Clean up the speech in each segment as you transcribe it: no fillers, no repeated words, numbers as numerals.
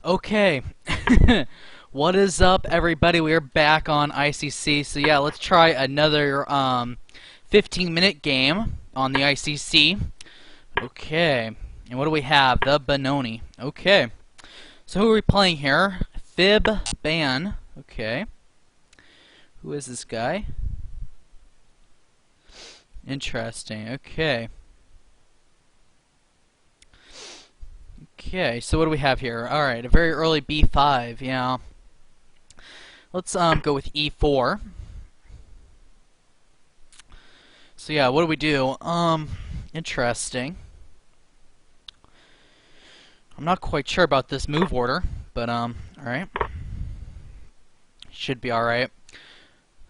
Okay, what is up, everybody? We are back on ICC. So yeah, let's try another 15-minute game on the ICC. Okay, and what do we have? The Benoni. Okay, so who are we playing here? Fibban. Okay, who is this guy? Interesting. Okay. Okay, so what do we have here? Alright, a very early b5, yeah. Let's go with e4. So yeah, what do we do? Interesting. I'm not quite sure about this move order, but alright. Should be alright.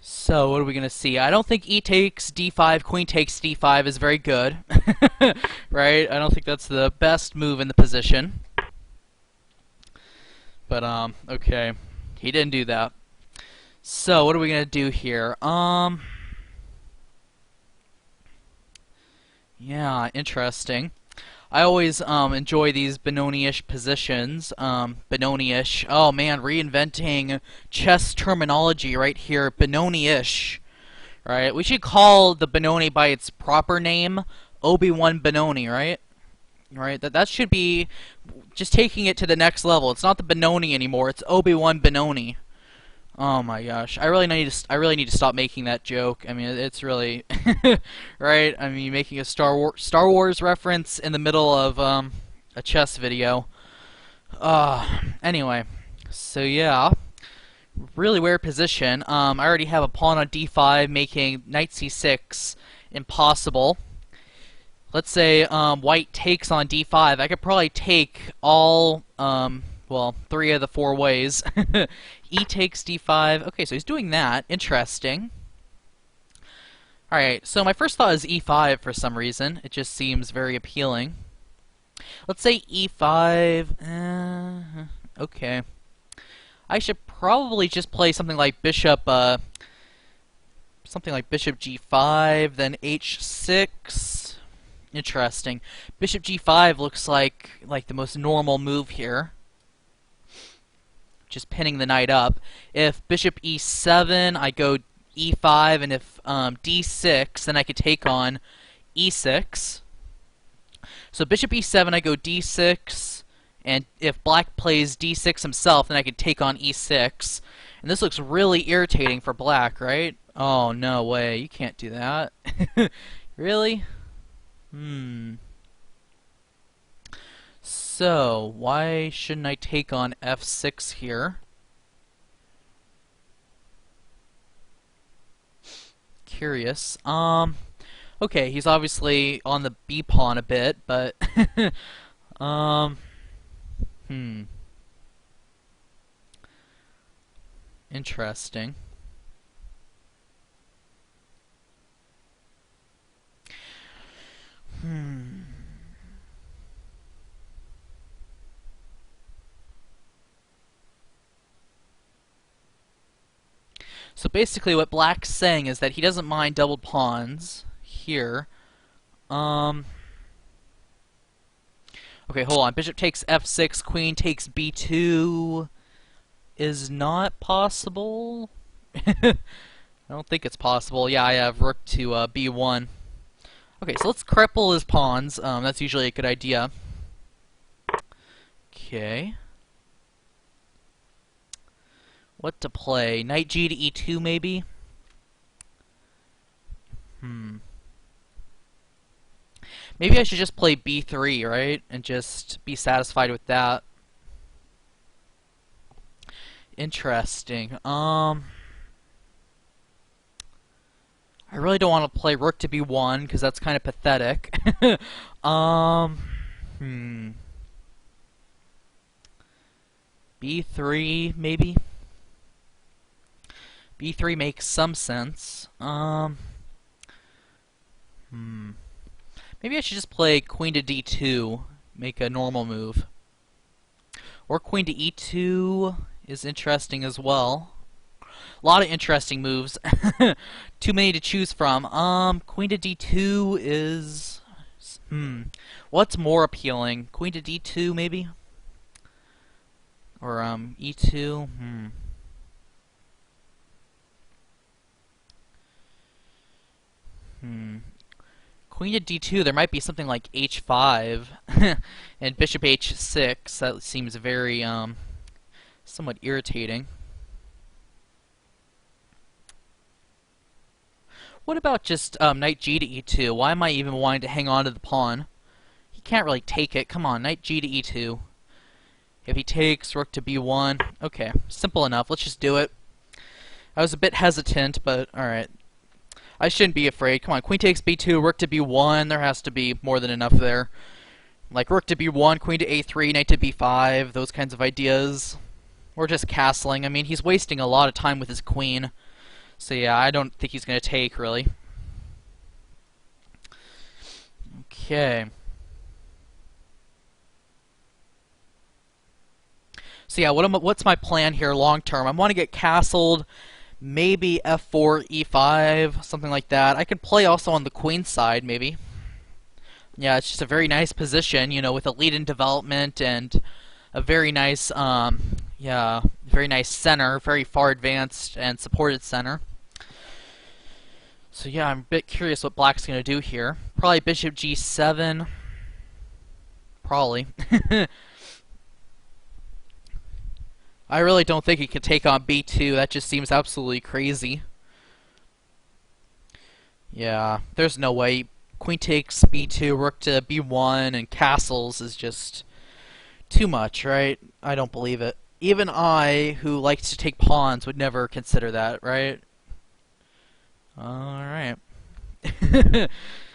So, what are we going to see? I don't think e takes d5, queen takes d5 is very good. Right? I don't think that's the best move in the position. But, okay. He didn't do that. So, what are we going to do here? Yeah, interesting. I always enjoy these Benoni-ish positions. Benoni-ish. Oh man, reinventing chess terminology right here. Benoni-ish. Right? We should call the Benoni by its proper name, Obi-Wan Benoni, right? Right? That should be just taking it to the next level. It's not the Benoni anymore. It's Obi-Wan Benoni. Oh my gosh, I really need to stop making that joke. I mean, it's really right. I mean, making a Star Wars reference in the middle of a chess video. Anyway, so yeah, really weird position. I already have a pawn on d5, making knight c6 impossible. Let's say white takes on d5. I could probably take all well, 3 of the 4 ways. E takes d5. Okay, so he's doing that. Interesting. Alright, so my first thought is e5 for some reason. It just seems very appealing. Let's say e5. Okay. I should probably just play something like bishop g5, then h6. Interesting. Bishop g5 looks like the most normal move here. Just pinning the knight up. If bishop e7, I go e5, and if d6, then I could take on e6. So bishop e7, I go d6, and if black plays d6 himself, then I could take on e6. And this looks really irritating for black, right? Oh, no way. You can't do that. Really? So, why shouldn't I take on f6 here? Curious. Okay, he's obviously on the b pawn a bit, but interesting. So basically what black's saying is that he doesn't mind doubled pawns here. Okay, hold on. Bishop takes f6, queen takes b2 is not possible. I don't think it's possible. Yeah, I have rook to b1. Okay, so let's cripple his pawns. That's usually a good idea. Okay. What to play? Knight g to e2, maybe? Maybe I should just play b3, right? And just be satisfied with that. Interesting. I really don't want to play rook to b1, because that's kind of pathetic. b3, maybe? b3 makes some sense. Maybe I should just play queen to d2, make a normal move. Or queen to e2 is interesting as well. A lot of interesting moves. Too many to choose from. Queen to d2 is... What's more appealing? Queen to d2, maybe? Or e2. Queen to d2, there might be something like h5 and bishop h6. That seems very somewhat irritating. What about just knight g to e2? Why am I even wanting to hang on to the pawn? He can't really take it. Come on, knight g to e2. If he takes, rook to b1. Okay, simple enough. Let's just do it. I was a bit hesitant, but alright. I shouldn't be afraid. Come on, queen takes b2, rook to b1. There has to be more than enough there. Like rook to b1, queen to a3, knight to b5, those kinds of ideas. Or just castling. I mean, he's wasting a lot of time with his queen. So yeah, I don't think he's going to take, really. Okay. So yeah, what's my plan here long term? I want to get castled, maybe f4, e5, something like that. I could play also on the queen side, maybe. Yeah, it's just a very nice position, you know, with a lead in development and a very nice, yeah, very nice center, very far advanced and supported center. So yeah, I'm a bit curious what black's going to do here. Probably bishop g7. Probably. I really don't think he can take on b2. That just seems absolutely crazy. Yeah, there's no way. Queen takes b2, rook to b1, and castles is just too much, right? I don't believe it. Even I, who likes to take pawns, would never consider that, right? Alright.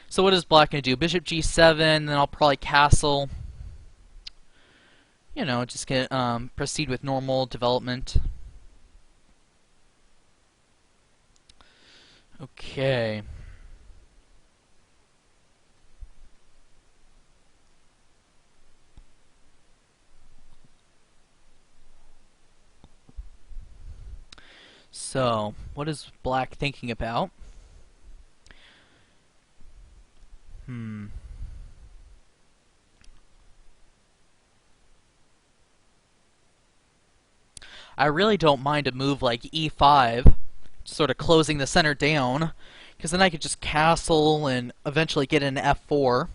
So what is black going to do? Bishop g7, then I'll probably castle. You know, just get proceed with normal development. Okay. So, what is black thinking about? I really don't mind a move like e5, sort of closing the center down, because then I could just castle and eventually get into f4.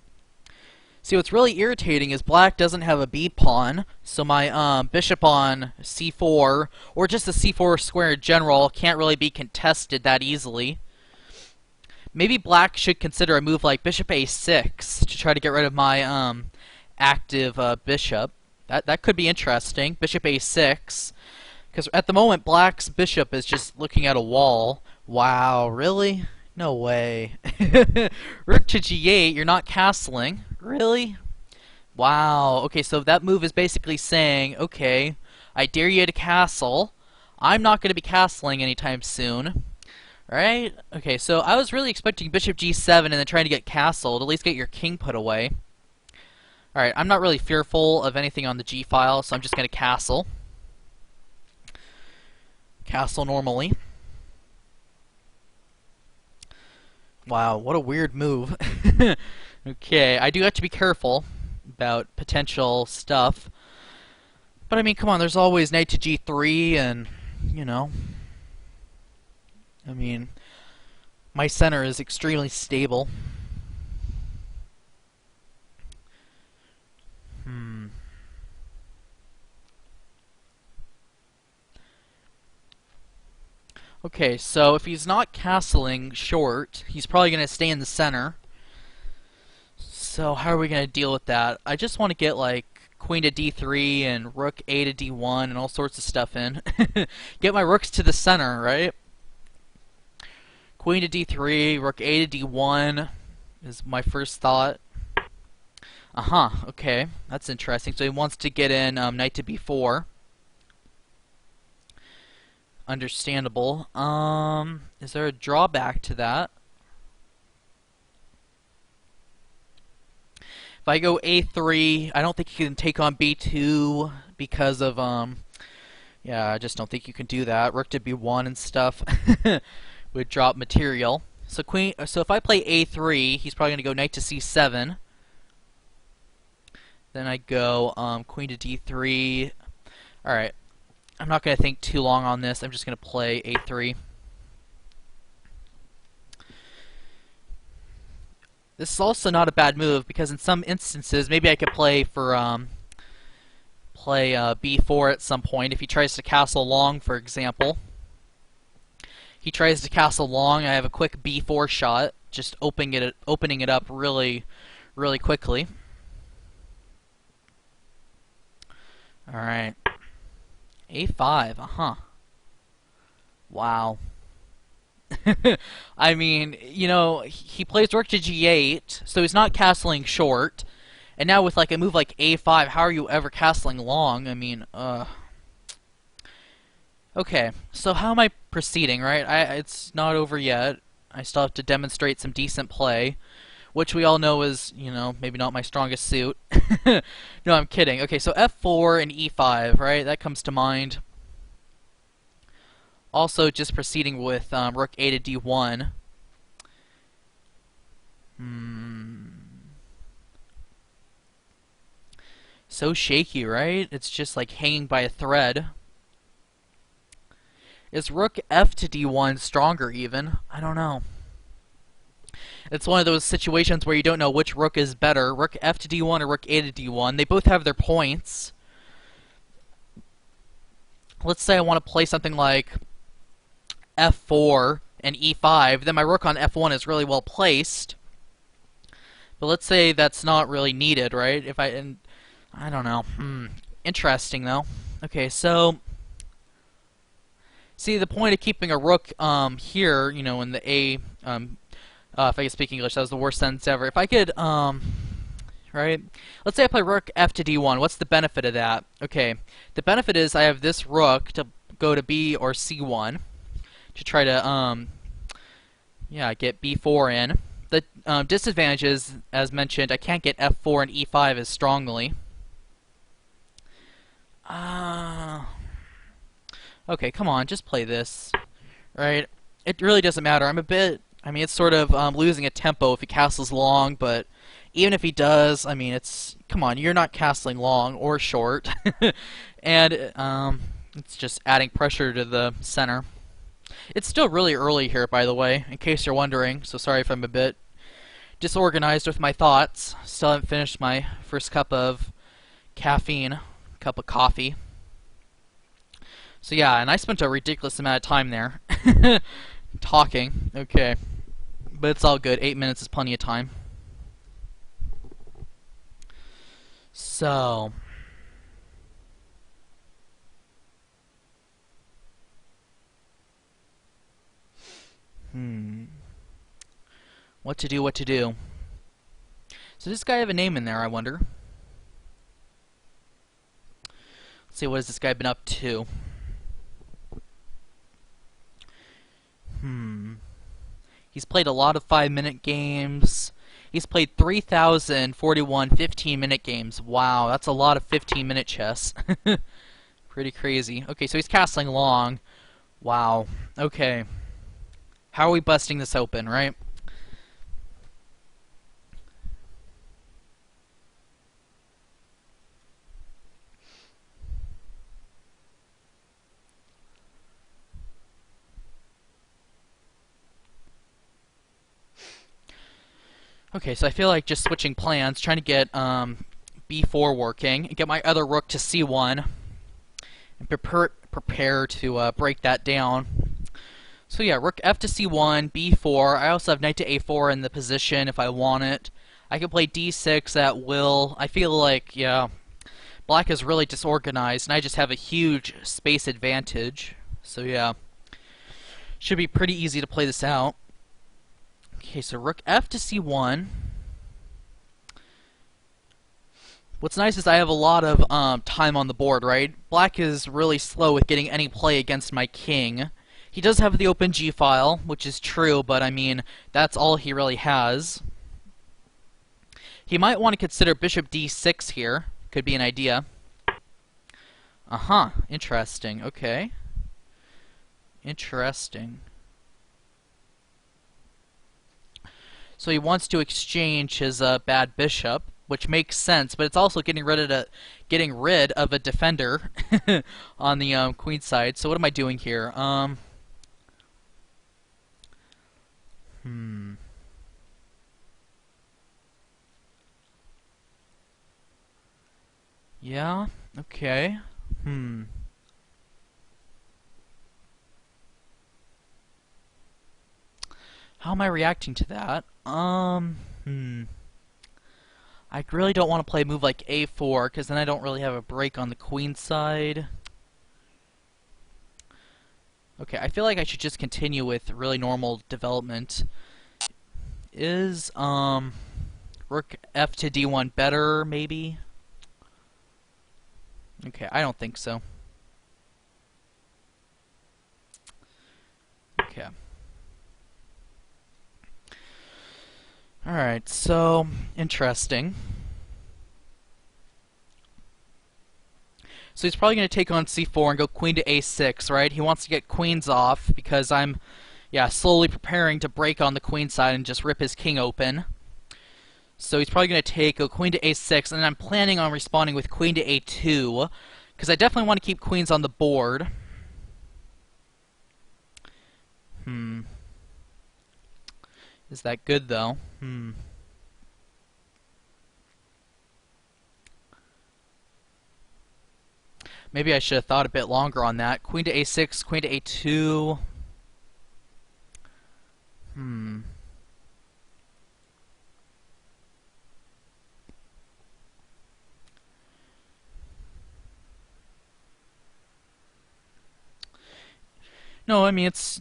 See, what's really irritating is black doesn't have a b-pawn, so my bishop on c4, or just the c4 square in general, can't really be contested that easily. Maybe black should consider a move like bishop a6 to try to get rid of my active bishop. That could be interesting. Bishop a6. Because at the moment, black's bishop is just looking at a wall. Wow, really? No way. Rook to g8, you're not castling. Really? Wow. Okay, so that move is basically saying, okay, I dare you to castle. I'm not going to be castling anytime soon. Right? Okay, so I was really expecting bishop g7 and then trying to get castled, at least get your king put away. Alright, I'm not really fearful of anything on the g file, so I'm just going to castle. Castle normally. Wow, what a weird move. Okay, I do have to be careful about potential stuff. But I mean, come on, there's always knight to g3 and, you know. I mean, my center is extremely stable. Okay, so if he's not castling short, he's probably going to stay in the center. So how are we going to deal with that? I just want to get, like, queen to d3 and rook a to d1 and all sorts of stuff in. Get my rooks to the center, right? Queen to d3, rook a to d1 is my first thought. Okay, that's interesting. So he wants to get in knight to b4. Understandable. Is there a drawback to that? If I go a3, I don't think you can take on b2 because of, yeah, I just don't think you can do that. Rook to b1 and stuff would drop material. So if I play a3, he's probably going to go knight to c7. Then I go queen to d3. Alright, I'm not going to think too long on this. I'm just going to play a3. This is also not a bad move, because in some instances, maybe I could play for, b4 at some point. If he tries to castle long, for example. He tries to castle long, I have a quick b4 shot, just opening it up really, really quickly. Alright. a5, Wow. I mean, you know, he plays rook to g8, so he's not castling short. And now with like a move like a5, how are you ever castling long? I mean, Okay, so how am I proceeding, right? It's not over yet. I still have to demonstrate some decent play, which we all know is, you know, maybe not my strongest suit. No, I'm kidding. Okay, so f4 and e5, right? That comes to mind. Also, just proceeding with rook a to d1. So shaky, right? It's just like hanging by a thread. Is rook f to d1 stronger even? I don't know. It's one of those situations where you don't know which rook is better, rook f to d1 or rook a to d1. They both have their points. Let's say I want to play something like f4 and e5, then my rook on f1 is really well placed. But let's say that's not really needed, right? I don't know. Interesting though. Okay, so see, the point of keeping a rook here, you know, in the A, if I could speak English, that was the worst sentence ever. If I could, right? Let's say I play rook f to d1. What's the benefit of that? Okay, the benefit is I have this rook to go to b or c1 to try to, yeah, get b4 in. The disadvantage is, as mentioned, I can't get f4 and e5 as strongly. Okay, come on, just play this. Right? It really doesn't matter. I mean, it's sort of losing a tempo if he castles long, but even if he does, I mean, come on, you're not castling long or short. And it's just adding pressure to the center. It's still really early here, by the way, in case you're wondering, so sorry if I'm a bit disorganized with my thoughts. Still haven't finished my first cup of caffeine, cup of coffee. So yeah, and I spent a ridiculous amount of time there talking. Okay, but it's all good. 8 minutes is plenty of time. So what to do, what to do. So does this guy have a name in there, I wonder? Let's see, what has this guy been up to? He's played a lot of 5-minute games. He's played 3,041 15-minute games. Wow, that's a lot of 15-minute chess. Pretty crazy. Okay, so he's castling long. Wow. Okay. How are we busting this open, right? Okay, so I feel like just switching plans, trying to get b4 working, and get my other rook to c1, and prepare to break that down. So yeah, rook f to c1, b4. I also have knight to a4 in the position if I want it. I can play d6 at will. I feel like, yeah, black is really disorganized, and I just have a huge space advantage. So yeah, should be pretty easy to play this out. Okay, so rook f to c1. What's nice is I have a lot of time on the board, right? Black is really slow with getting any play against my king. He does have the open g-file, which is true, but I mean, that's all he really has. He might want to consider bishop d6 here. Could be an idea. Interesting. Okay. Interesting. So he wants to exchange his bad bishop. which makes sense, but it's also getting rid of a defender on the queen side. So what am I doing here? Hmm. Yeah. Okay. Hmm. How am I reacting to that? Hmm. I really don't want to play a move like a4, because then I don't really have a break on the queen side. Okay, I feel like I should just continue with really normal development. Is, rook f to d1 better, maybe? Okay, I don't think so. Okay. Alright, so, interesting. So he's probably going to take on c4 and go queen to a6, right? He wants to get queens off because I'm, yeah, slowly preparing to break on the queen side and just rip his king open. So he's probably going to go queen to a6, and I'm planning on responding with queen to a2 because I definitely want to keep queens on the board. Is that good, though? Maybe I should have thought a bit longer on that. Queen to a6, queen to a2. No, I mean, it's,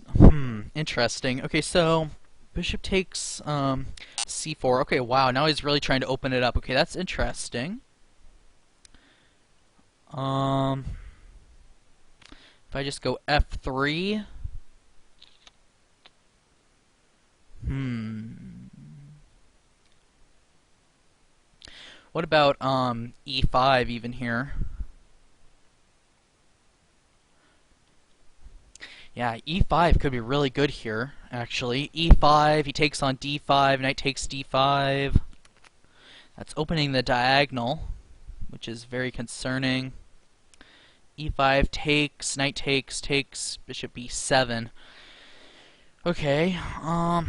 interesting. Okay, so, bishop takes, c4. Okay, wow, now he's really trying to open it up. Okay, that's interesting. If I just go f3. What about, e5 even here? Yeah, e5 could be really good here, actually. e5, he takes on d5, knight takes d5. That's opening the diagonal, which is very concerning. e5 takes, knight takes, bishop b7. Okay, I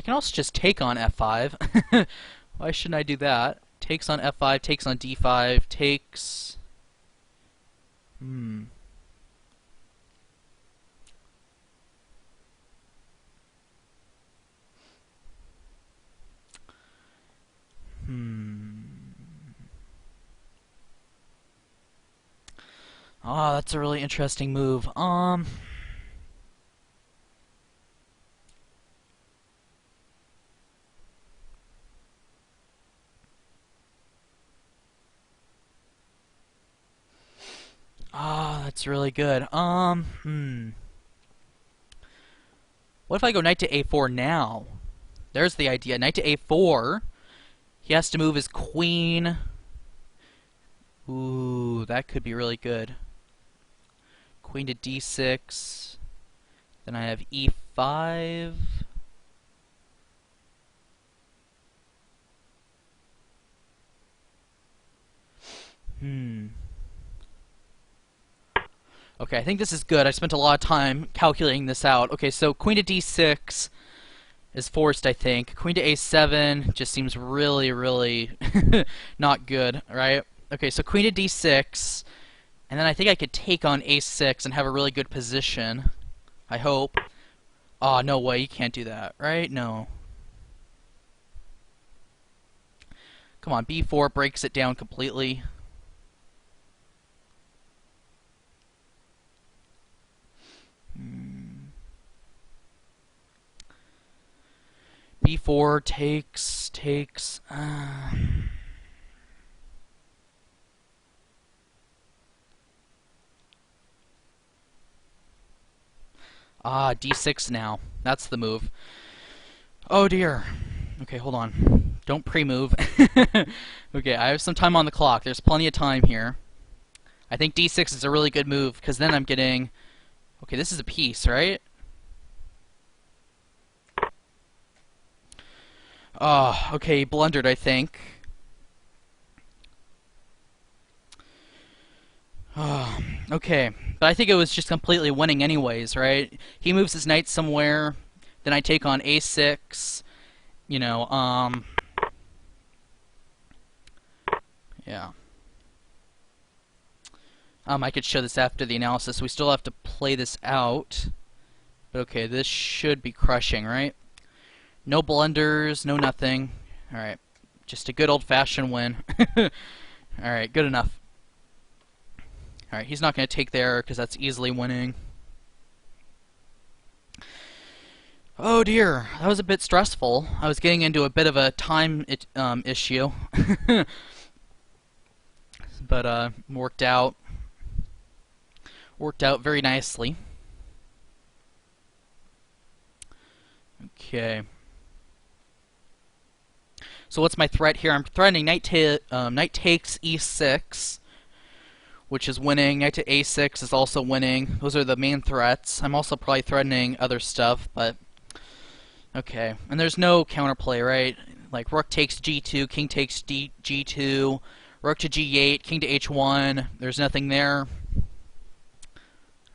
can also just take on f5. Why shouldn't I do that? Takes on f5, takes on d5, takes... Oh, that's a really interesting move. Ah, that's really good. What if I go knight to a4 now? There's the idea. Knight to a4. He has to move his queen. Ooh, that could be really good. Queen to d6. Then I have e5. Okay, I think this is good. I spent a lot of time calculating this out. Okay, so queen to d6 is forced, I think. Queen to a7 just seems really, really not good, right? Okay, so queen to d6, and then I think I could take on a6 and have a really good position. I hope. Oh, no way, you can't do that, right? No. Come on, b4 breaks it down completely. b4 takes. D6 now. That's the move. Oh dear. Okay, hold on. Don't pre-move. Okay, I have some time on the clock. There's plenty of time here. I think d6 is a really good move, because then I'm getting... Okay, this is a piece, right? Oh, okay, he blundered, I think. Oh, okay, but I think it was just completely winning anyways, right? He moves his knight somewhere, then I take on a6, you know, yeah. I could show this after the analysis. We still have to play this out. But okay, this should be crushing, right? No blunders, no nothing. Alright, just a good old-fashioned win. Alright, good enough. Alright, he's not going to take there because that's easily winning. Oh dear, that was a bit stressful. I was getting into a bit of a time issue. But worked out. Worked out very nicely. Okay. So what's my threat here? I'm threatening knight takes e6, which is winning. Knight to a6 is also winning. Those are the main threats. I'm also probably threatening other stuff, but okay. And there's no counterplay, right? Like rook takes g2, king takes g2, rook to g8, king to h1. There's nothing there.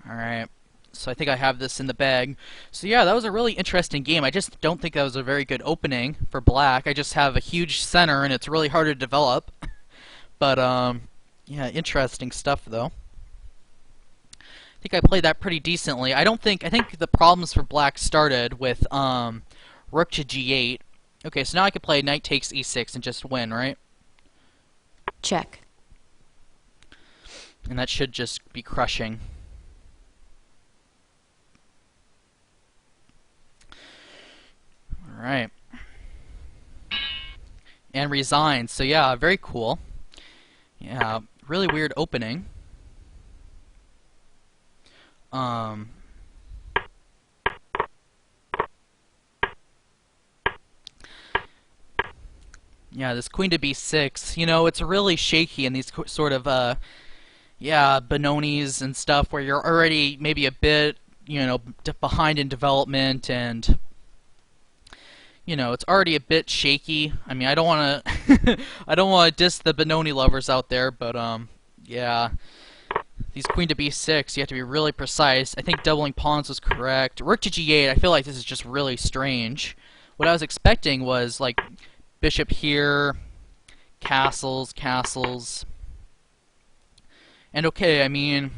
Alright. So I think I have this in the bag. So yeah, that was a really interesting game. I just don't think that was a very good opening for black. I just have a huge center and it's really hard to develop. But yeah, interesting stuff though. I think I played that pretty decently. I think the problems for black started with rook to g8. Okay, so now I could play knight takes e6 and just win, right? Check. And that should just be crushing. Alright. And resign. So yeah, very cool. Yeah, really weird opening. Yeah, this queen to b6, you know, it's really shaky in these sort of, yeah, Benoni's and stuff where you're already maybe a bit, you know, behind in development and, you know, it's already a bit shaky. I mean, I don't want to I don't want to diss the Benoni lovers out there, but yeah. These queen to b6, you have to be really precise. I think doubling pawns was correct. Rook to g8, I feel like this is just really strange. What I was expecting was like bishop here, castles, castles. And okay, I mean,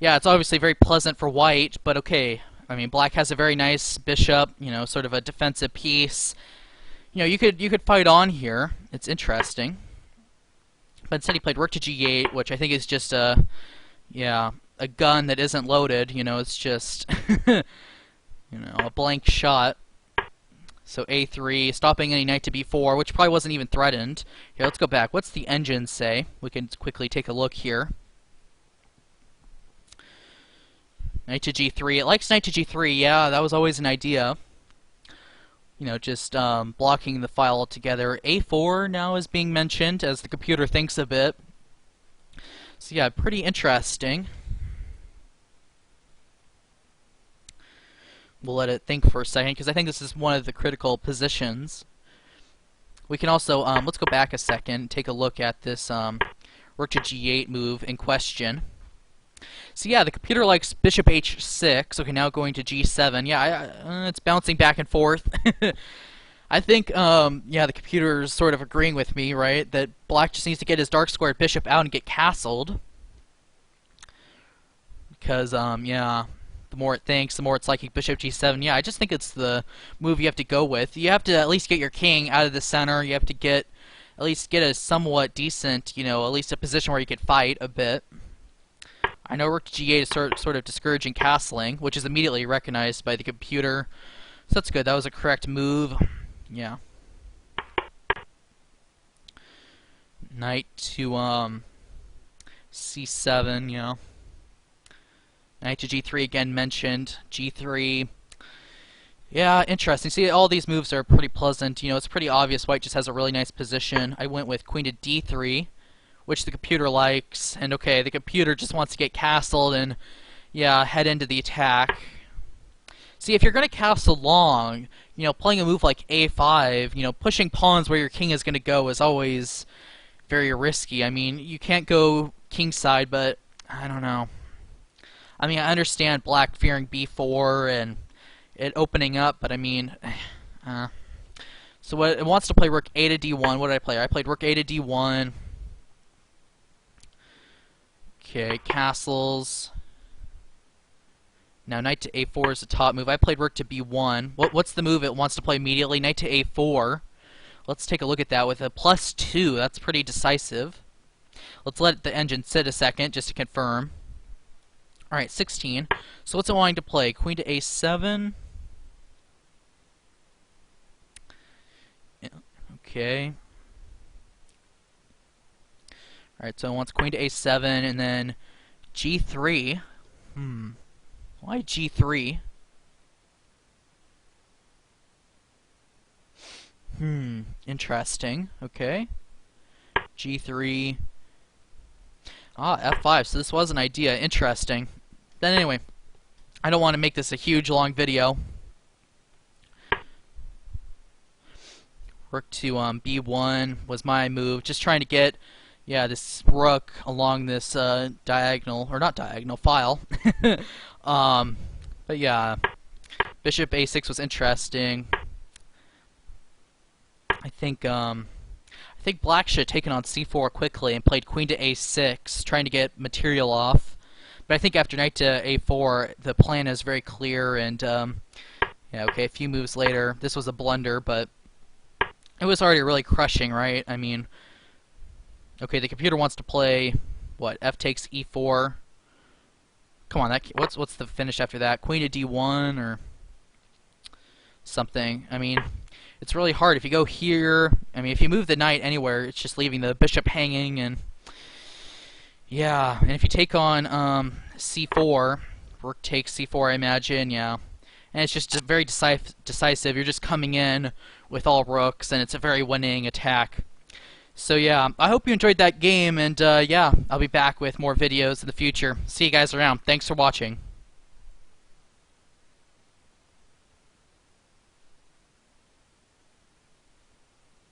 yeah, it's obviously very pleasant for white, but okay. I mean, black has a very nice bishop, you know, sort of a defensive piece. You know, you could fight on here. It's interesting. But instead he played rook to g8, which I think is just a, yeah, a gun that isn't loaded. You know, it's just, you know, a blank shot. So a3, stopping any knight to b4, which probably wasn't even threatened. Here, let's go back. What's the engine say? We can quickly take a look here. Knight to g3. It likes knight to g3. Yeah, that was always an idea. You know, just blocking the file altogether. A4 now is being mentioned as the computer thinks of it. So yeah, pretty interesting. We'll let it think for a second, because I think this is one of the critical positions. We can also, let's go back a second and take a look at this rook to g8 move in question. So yeah, the computer likes bishop h6. Okay, now going to g7. Yeah, it's bouncing back and forth. I think, yeah, the computer is sort of agreeing with me, right? That black just needs to get his dark squared bishop out and get castled. Because, yeah, the more it thinks, the more it's liking bishop g7. Yeah, I just think it's the move you have to go with. You have to at least get your king out of the center. You have to at least get a somewhat decent, you know, at least a position where you could fight a bit. I know rook to g8 is sort of discouraging castling, which is immediately recognized by the computer. So that's good. That was a correct move. Yeah. Knight to c7, yeah. Knight to g3 again mentioned. g3. Yeah, interesting. See, all these moves are pretty pleasant. You know, it's pretty obvious white just has a really nice position. I went with queen to d3, which the computer likes. And okay, the computer just wants to get castled and, yeah, head into the attack. See, if you're going to castle long, playing a move like a5, pushing pawns where your king is going to go is always very risky. I mean, you can't go kingside, but I don't know. I mean, I understand black fearing b4 and it opening up, but I mean, so what it wants to play rook a to d1. What did I play? I played rook a to d1. Okay, castles. Now knight to a4 is the top move. I played rook to b1. What's the move it wants to play immediately? Knight to a4. Let's take a look at that with a +2. That's pretty decisive. Let's let the engine sit a second just to confirm. Alright, 16. So what's it wanting to play? Queen to a7. Okay. Alright, so it wants queen to a7 and then g3. Why g3? Interesting. Okay. g3. F5. So this was an idea. Interesting. But anyway, I don't want to make this a huge long video. Rook to b1 was my move. Just trying to get, this rook along this diagonal, or not diagonal, file. But yeah, bishop a6 was interesting. I think black should have taken on c4 quickly and played queen to a6, trying to get material off. But I think after knight to a4, the plan is very clear. And okay, a few moves later, this was a blunder, but it was already really crushing, right? I mean, okay, the computer wants to play what? F takes e4. Come on, what's the finish after that? Queen to d1 or something. I mean, it's really hard. If you go here, I mean, if you move the knight anywhere, it's just leaving the bishop hanging, and yeah. And if you take on c4, rook takes c4, I imagine, yeah. And it's just very decisive. You're just coming in with all rooks, and it's a very winning attack. So yeah, I hope you enjoyed that game, and yeah, I'll be back with more videos in the future. See you guys around. Thanks for watching.